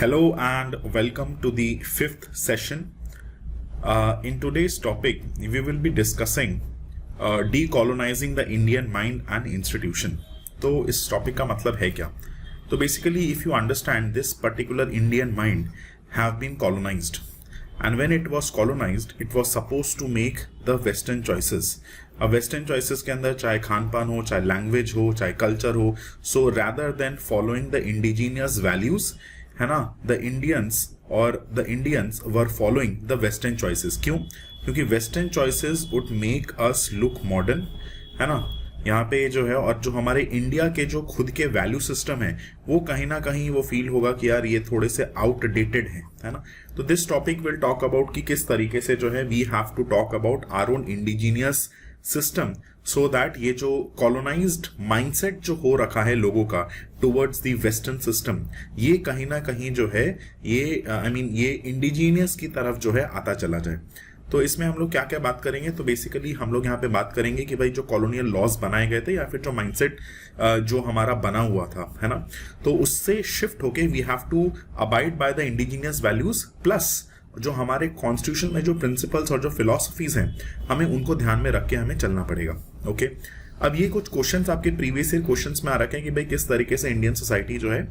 Hello and welcome to the fifth session. In today's topic, we will be discussing decolonizing the Indian mind and institution. तो इस topic का मतलब है क्या? तो basically, if you understand this particular Indian mind have been colonized, and when it was colonized, it was supposed to make the Western choices. अब western choices के अंदर चाहे खान पान हो, चाहे लैंग्वेज हो, चाहे कल्चर हो, so rather than following the indigenous values, है ना, the Indians were following the western choices. क्यों? क्योंकि western choices would make us look modern, है ना. यहाँ पे जो है, और जो हमारे इंडिया के जो खुद के वैल्यू सिस्टम है वो कहीं ना कहीं वो फील होगा कि यार ये थोड़े से आउटडेटेड है ना. तो this topic will talk about कि किस तरीके से जो है we have to talk about our own indigenous system, so that ये जो कॉलोनाइज्ड माइंडसेट जो हो रखा है लोगों का टुवर्ड्स द वेस्टर्न सिस्टम, ये कहीं ना कहीं जो है ये ये इंडिजीनियस की तरफ जो है आता चला जाए. तो इसमें हम लोग क्या क्या बात करेंगे? तो बेसिकली हम लोग यहाँ पे बात करेंगे कि भाई जो कॉलोनियल लॉज बनाए गए थे या फिर जो माइंडसेट जो हमारा बना हुआ था, है ना, तो उससे शिफ्ट होके we have to abide by the indigenous values, plus जो हमारे कॉन्स्टिट्यूशन में जो प्रिंसिपल्स और जो फिलॉसफीज हैं हमें उनको ध्यान में रख के हमें चलना पड़ेगा. ओके. अब ये कुछ क्वेश्चंस आपके प्रीवियस ईयर क्वेश्चंस में आ रखे हैं कि भाई किस तरीके से इंडियन सोसाइटी जो है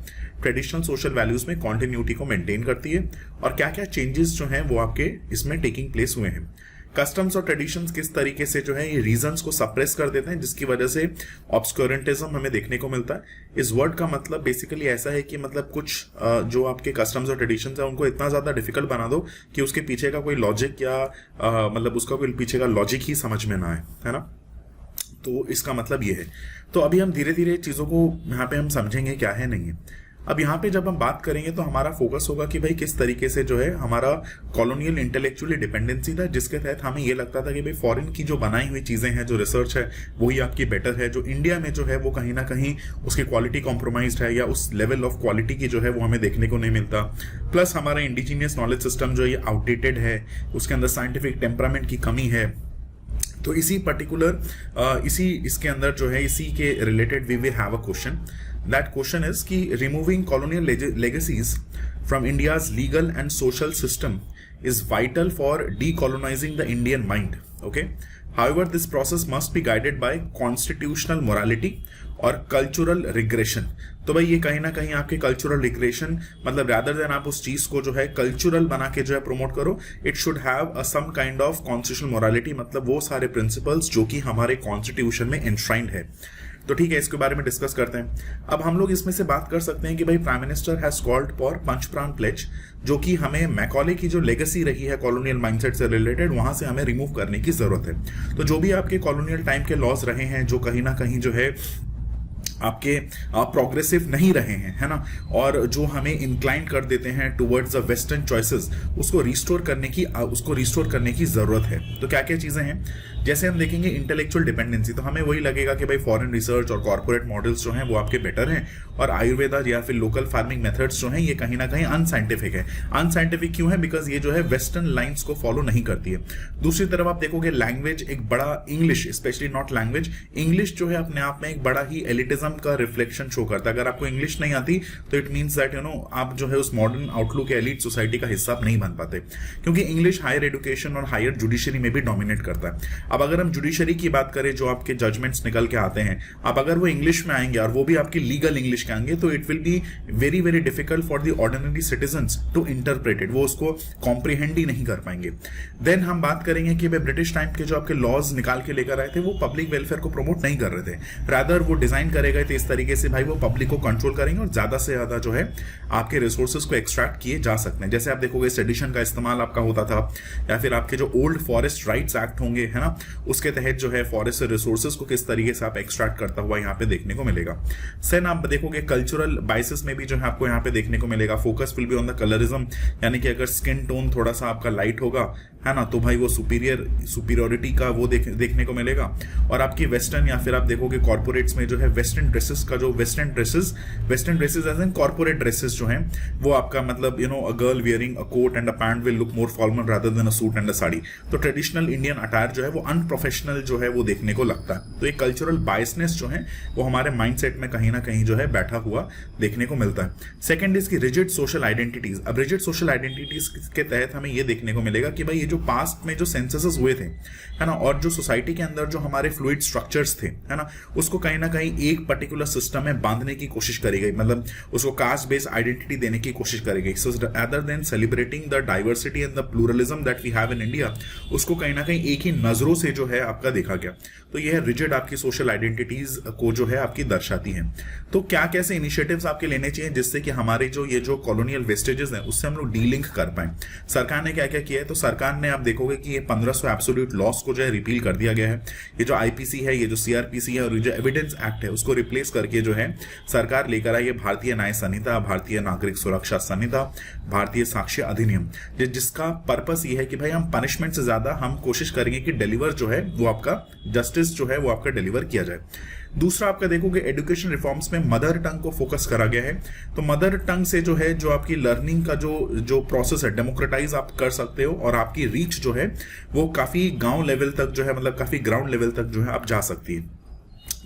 ट्रेडिशनल सोशल वैल्यूज में कॉन्टिन्यूटी को मेंटेन करती है और क्या क्या चेंजेस जो हैं वो आपके इसमें टेकिंग प्लेस हुए हैं. कस्टम्स और ट्रेडिशंस किस तरीके से जो है ये रीजंस को सप्रेस कर देते हैं जिसकी वजह से ऑब्सक्योरेंटिज्म हमें देखने को मिलता है. इस वर्ड का मतलब बेसिकली ऐसा है कि मतलब कुछ जो आपके कस्टम्स और ट्रेडिशंस है उनको इतना ज्यादा डिफिकल्ट बना दो कि उसके पीछे का कोई लॉजिक या मतलब उसका कोई पीछे का लॉजिक ही समझ में ना आए, है ना. तो इसका मतलब ये है. तो अभी हम धीरे धीरे चीजों को यहाँ पे हम समझेंगे क्या है नहीं है. अब यहाँ पे जब हम बात करेंगे तो हमारा फोकस होगा कि भाई किस तरीके से जो है हमारा कॉलोनियल इंटेलेक्चुअली डिपेंडेंसी था, जिसके तहत हमें ये लगता था कि भाई फॉरेन की जो बनाई हुई चीजें हैं, जो रिसर्च है वही आपकी बेटर है, जो इंडिया में जो है वो कहीं ना कहीं उसकी क्वालिटी कॉम्प्रोमाइज्ड है या उस लेवल ऑफ क्वालिटी की जो है वो हमें देखने को नहीं मिलता. प्लस हमारा इंडिजीनियस नॉलेज सिस्टम जो ये आउटडेटेड है, उसके अंदर साइंटिफिक टेम्परामेंट की कमी है. तो इसी पर्टिकुलर इसके अंदर जो है इसी के related we will have a question. That question is कि removing colonial legacies from India's legal and social system is vital for decolonising the Indian mind. Okay. However, this process must be guided by constitutional morality और cultural regression. तो भाई ये कहीं ना कहीं आपके cultural regression मतलब रैदर देन आप उस चीज को जो है कल्चरल बना के जो है प्रमोट करो, it should have some kind of constitutional morality, मतलब वो सारे प्रिंसिपल्स जो कि हमारे कॉन्स्टिट्यूशन में एनश्राइंड है. तो ठीक है, इसके बारे में डिस्कस करते हैं. अब हम लोग इसमें से बात कर सकते हैं कि भाई prime minister has called for Panchpran pledge, जो कि हमें मैकॉले की जो लेगेसी रही है कॉलोनियल माइंडसेट से रिलेटेड वहां से हमें रिमूव करने की जरूरत है. तो जो भी आपके कॉलोनियल टाइम के लॉज रहे हैं जो कहीं ना कहीं जो है आपके प्रोग्रेसिव नहीं रहे हैं, है ना, और जो हमें इंक्लाइन कर देते हैं टुवर्ड्स द वेस्टर्न चॉइसेस, उसको रिस्टोर करने की जरूरत है. तो क्या क्या चीजें हैं? जैसे हम देखेंगे इंटेलेक्चुअल डिपेंडेंसी, तो हमें वही लगेगा कि भाई फॉरेन रिसर्च और कॉर्पोरेट मॉडल्स जो हैं वो आपके बेटर हैं और आयुर्वेदा या फिर लोकल फार्मिंग मेथड्स जो हैं ये कहीं ना कहीं अनसाइंटिफिक है. अनसाइंटिफिक क्यों है? बिकॉज ये जो है वेस्टर्न लाइंस को फॉलो नहीं करती है. दूसरी तरफ आप देखोगे लैंग्वेज एक बड़ा, English specially not language, English जो है अपने आप में एक बड़ा ही एलिटिज्म का रिफ्लेक्शन शो करता है. अगर आपको इंग्लिश नहीं आती तो इट मींस दैट आप जो है उस मॉडर्न आउटलुक एलिट सोसाइटी का हिस्सा नहीं बन पाते, क्योंकि इंग्लिश हायर एजुकेशन और हायर जुडिशरी में भी डोमिनेट करता है. अब अगर हम जुडिशरी की बात करें, जो आपके जजमेंट्स निकल के आते हैं, अब अगर वो इंग्लिश में आएंगे और वो भी आपकी लीगल इंग्लिश के आएंगे, तो it will be very very difficult for the ordinary citizens to interpret it. वो उसको कॉम्प्रिहेंड ही नहीं कर पाएंगे. देन हम बात करेंगे कि भाई ब्रिटिश टाइम के जो आपके लॉज निकाल के लेकर आए थे वो पब्लिक वेलफेयर को प्रमोट नहीं कर रहे थे, रादर वो डिजाइन करे गए थे इस तरीके से भाई वो पब्लिक को कंट्रोल करेंगे और ज्यादा से ज्यादा जो है आपके रिसोर्सेज को एक्सट्रैक्ट किए जा सकते हैं. जैसे आप देखोगे सेडिशन का इस्तेमाल आपका होता था, या फिर आपके जो ओल्ड फॉरेस्ट राइट्स एक्ट होंगे, है ना, उसके तहत जो है फॉरेस्ट रिसोर्सेज को किस तरीके से आप एक्सट्रैक्ट करता हुआ यहाँ पे देखने को मिलेगा. सेन आप देखोगे कल्चरल बाइसेस में भी जो है आपको यहाँ पे देखने को मिलेगा. Focus will be on the colourism, यानी कि अगर स्किन टोन थोड़ा सा आपका लाइट होगा, है ना, तो भाई वो सुपीरियोरिटी का वो देखने को मिलेगा. और आपकी वेस्टर्न या फिर आप देखोगे कॉर्पोरेट्स में जो है western western dresses as an corporate dresses जो हैं वो आपका मतलब a girl wearing a coat and a pant will look more formal rather than a suit and a sari. तो ट्रेडिशनल इंडियन अटायर जो है वो अनप्रोफेशनल जो है वो देखने को लगता है। तो एक कल्चरल बायसनेस जो है वो हमारे माइंडसेट में कहीं ना कहीं जो है बैठा हुआ देखने को मिलता है। सेकंड इज की रिजिड सोशल आइडेंटिटीज। अब रिजिड सोशल आइडेंटिटीज के तहत हमें ये देखने को मिलेगा कि भाई ये जो पास्ट में जो सेंससेस हुए थे है ना, और जो सोसाइटी के अंदर जो हमारे फ्लूइड स्ट्रक्चर्स थे है ना, उसको कहीं ना कहीं एक पर्टिकुलर सिस्टम में बांधने की कोशिश करी गई, मतलब उसको कास्ट बेस्ड आइडेंटिटी देने की कोशिश करी गई। So other than celebrating the diversity and the pluralism that we have in India, उसको कहीं ना कहीं एक ही नजरों से जो है आपका देखा गया। तो यह रिजिड आपकी सोशल आइडेंटिटीज को जो है आपकी दर्शाती है। तो क्या कैसे इनिशिएटिव्स आपके लेने चाहिए जिससे कि हमारे जो ये जो कॉलोनियल वेस्टेजेस हैं उससे हम लोग डीलिंक कर पाए। सरकार ने क्या क्या किया है, तो सरकार ने आप देखोगे कि ये 1500 एब्सोल्यूट लॉस को जो है रिपील कर दिया गया है। ये जो आईपीसी है, ये जो सीआरपीसी है और ये जो एविडेंस एक्ट है उसको रिप्लेस करके जो है सरकार लेकर आई है भारतीय न्याय संहिता, भारतीय नागरिक सुरक्षा संहिता, भारतीय साक्ष्य अधिनियम, जिसका पर्पस ये है कि भाई हम पनिशमेंट से ज्यादा हम कोशिश करेंगे कि डिलीवर जो है वो आपका जस्टिस जो है वो आपका डिलीवर किया जाए। दूसरा आपका देखोगे एजुकेशन रिफॉर्म्स में मदर टंग को फोकस करा गया है। तो मदर टंग से जो है जो आपकी लर्निंग का जो प्रोसेस है डेमोक्रेटाइज आप कर सकते हो और आपकी रीच जो है वो काफी गांव लेवल तक जो है मतलब काफी ग्राउंड लेवल तक जो है आप जा सकती है।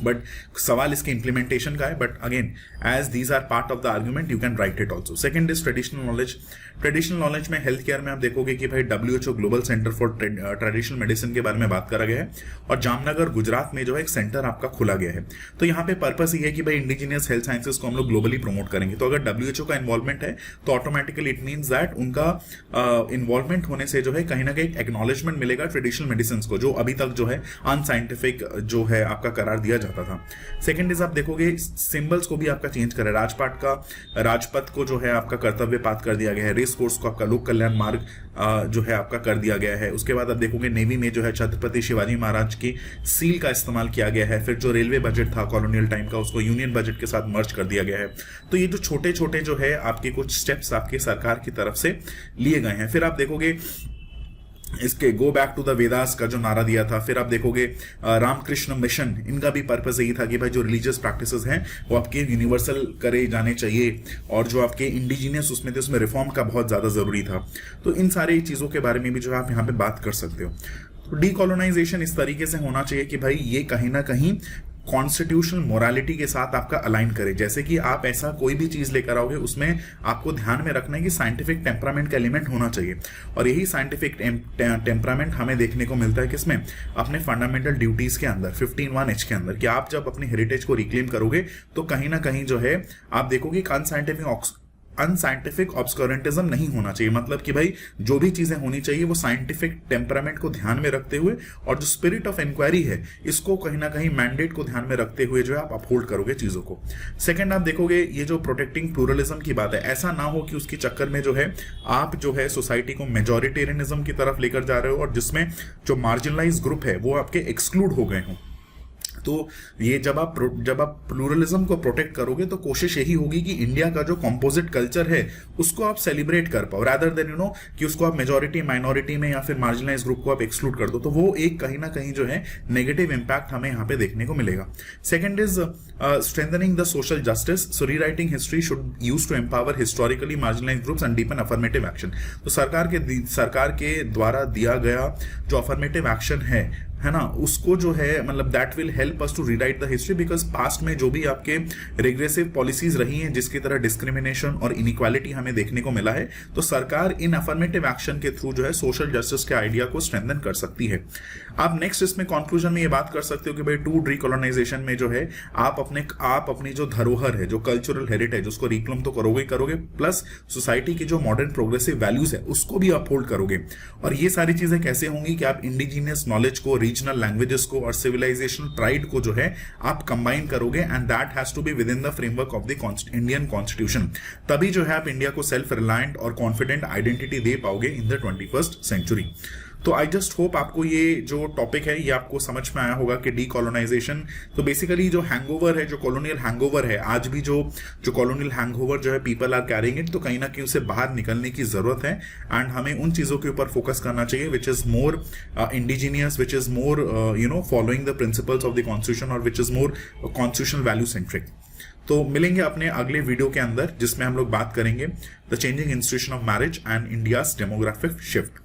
बट सवाल इसके इंप्लीमेंटेशन का है, but again as these are part of the argument you can write it also. Second is traditional knowledge. Traditional knowledge में हेल्थ केयर में आप देखोगे कि भाई WHO global centre for traditional medicine के बारे में बात करा गया है और जामनगर गुजरात में जो है एक सेंटर आपका खोला गया है। तो यहाँ पे पर्पस ये है कि भाई इंडिजिनियस हेल्थ साइंसेज को हम लोग ग्लोबली प्रमोट करेंगे। तो अगर WHO का इन्वॉल्वमेंट है तो ऑटोमेटिकली इट मीन्स दैट उनका इन्वॉल्वमेंट होने से जो है कहीं ना कहीं एक्नॉलेजमेंट मिलेगा ट्रेडिशनल मेडिसिन को, जो अभी तक जो है अनसाइंटिफिक जो है आपका करार दिया जाता था। सेकंड इज आप देखोगे सिंबल्स को भी आपका चेंज करा, राजपथ को जो है आपका कर्तव्य पात कर दिया गया है, रेस कोर्स को आपका लोक कल्याण मार्ग जो है आपका कर दिया गया है। उसके बाद आप देखोगे नेवी में जो है छत्रपति शिवाजी महाराज की सील का इस्तेमाल किया गया है। फिर जो रेलवे बजट था कॉलोनियल टाइम का उसको यूनियन बजट के साथ मर्ज कर दिया गया है। तो ये जो छोटे छोटे जो है आपके कुछ स्टेप्स आपके सरकार की तरफ से लिए गए हैं। फिर आप देखोगे इसके go back to the Vedas का जो नारा दिया था। फिर आप देखोगे रामकृष्ण मिशन, इनका भी पर्पस यही था कि भाई जो रिलीजियस प्रैक्टिसेस हैं वो आपके यूनिवर्सल करे जाने चाहिए और जो आपके इंडिजिनियस उसमें थे उसमें रिफॉर्म का बहुत ज्यादा जरूरी था। तो इन सारी चीजों के बारे में भी जो आप यहाँ पे बात कर सकते हो। तो डीकोलोनाइजेशन इस तरीके से होना चाहिए कि भाई ये कहीं ना कहीं कॉन्स्टिट्यूशनल मोरालिटी के साथ आपका अलाइन करे। जैसे कि आप ऐसा कोई भी चीज लेकर आओगे उसमें आपको ध्यान में रखना है कि साइंटिफिक टेम्परामेंट का एलिमेंट होना चाहिए और यही साइंटिफिक टेम्परामेंट हमें देखने को मिलता है किसमें, अपने फंडामेंटल ड्यूटीज के अंदर 15(1)H के अंदर, कि आप जब अपने हेरिटेज को रिक्लेम करोगे तो कहीं ना कहीं जो है आप देखोगे अनसाइंटिफिक ऑब्सक्योरेंटिज्म नहीं होना चाहिए। मतलब कि भाई जो भी चीजें होनी चाहिए वो साइंटिफिक टेम्परामेंट को ध्यान में रखते हुए और जो स्पिरिट ऑफ इंक्वायरी है इसको कहीं ना कहीं मैंडेट को ध्यान में रखते हुए जो है आप अपहोल्ड करोगे चीजों को। सेकंड आप देखोगे ये जो प्रोटेक्टिंग प्लूरलिज्म की बात है, ऐसा ना हो कि उसके चक्कर में जो है आप जो है सोसाइटी को मेजोरिटेरियनिज्म की तरफ लेकर जा रहे हो और जिसमें जो मार्जिनलाइज ग्रुप है वो आपके एक्सक्लूड हो गए हों। तो ये जब आप प्लूरलिज्म को प्रोटेक्ट करोगे तो कोशिश यही होगी कि इंडिया का जो कंपोजिट कल्चर है उसको आप सेलिब्रेट कर पाओ, रादर देन कि उसको आप मेजॉरिटी माइनॉरिटी में या फिर मार्जिनलाइज ग्रुप को आप एक्सक्लूड कर दो। तो वो एक कहीं ना कहीं जो है नेगेटिव इंपैक्ट हमें यहाँ पे देखने को मिलेगा। Second is strengthening the social justice. So rewriting history should use to empower historically marginalise groups and deepen affirmative action. तो सरकार के द्वारा दिया गया जो अफर्मेटिव एक्शन है ना, उसको जो है मतलब that will help us to rewrite the history, because past में जो भी आपके रिग्रेसिव पॉलिसीज रही हैं जिसकी तरह डिस्क्रिमिनेशन और इनइक्वालिटी हमें देखने को मिला है, तो सरकार इन अफर्मेटिव एक्शन के थ्रू जो है सोशल जस्टिस के आइडिया को स्ट्रेंथन कर सकती है। आप नेक्स्ट इसमें कंक्लूजन में ये बात कर सकते हो कि भाई टू डीकोलोनाइजेशन में जो है आप अपनी जो धरोहर है, जो कल्चरल हेरिटेज, उसको रिक्लेम तो करोगे, प्लस सोसाइटी की जो मॉडर्न प्रोग्रेसिव वैल्यूज है उसको भी अपहोल्ड करोगे। और ये सारी चीजें कैसे होंगी कि आप इंडिजिनियस नॉलेज को, रीजनल लैंग्वेजेस को और सिविलाइजेशनल प्राइड को जो है आप कंबाइन करोगे, and that has to be within the framework of the Indian constitution. तभी जो है आप इंडिया को सेल्फ रिलायंट और कॉन्फिडेंट आइडेंटिटी दे पाओगे इन द 21st सेंचुरी। तो आई जस्ट होप आपको ये जो टॉपिक है ये आपको समझ में आया होगा कि डीकोलोनाइजेशन तो बेसिकली जो हैंगओवर है, जो कॉलोनियल हैंगओवर है, आज भी जो कॉलोनियल हैंगओवर जो है पीपल आर कैरिंग इट, तो कहीं ना कहीं उसे बाहर निकलने की जरूरत है एंड हमें उन चीजों के ऊपर फोकस करना चाहिए which is more indigenous, which is more following the principles of the constitution और which is more constitutional value centric. तो मिलेंगे अपने अगले वीडियो के अंदर जिसमें हम लोग बात करेंगे the changing institution of marriage and India's demographic shift.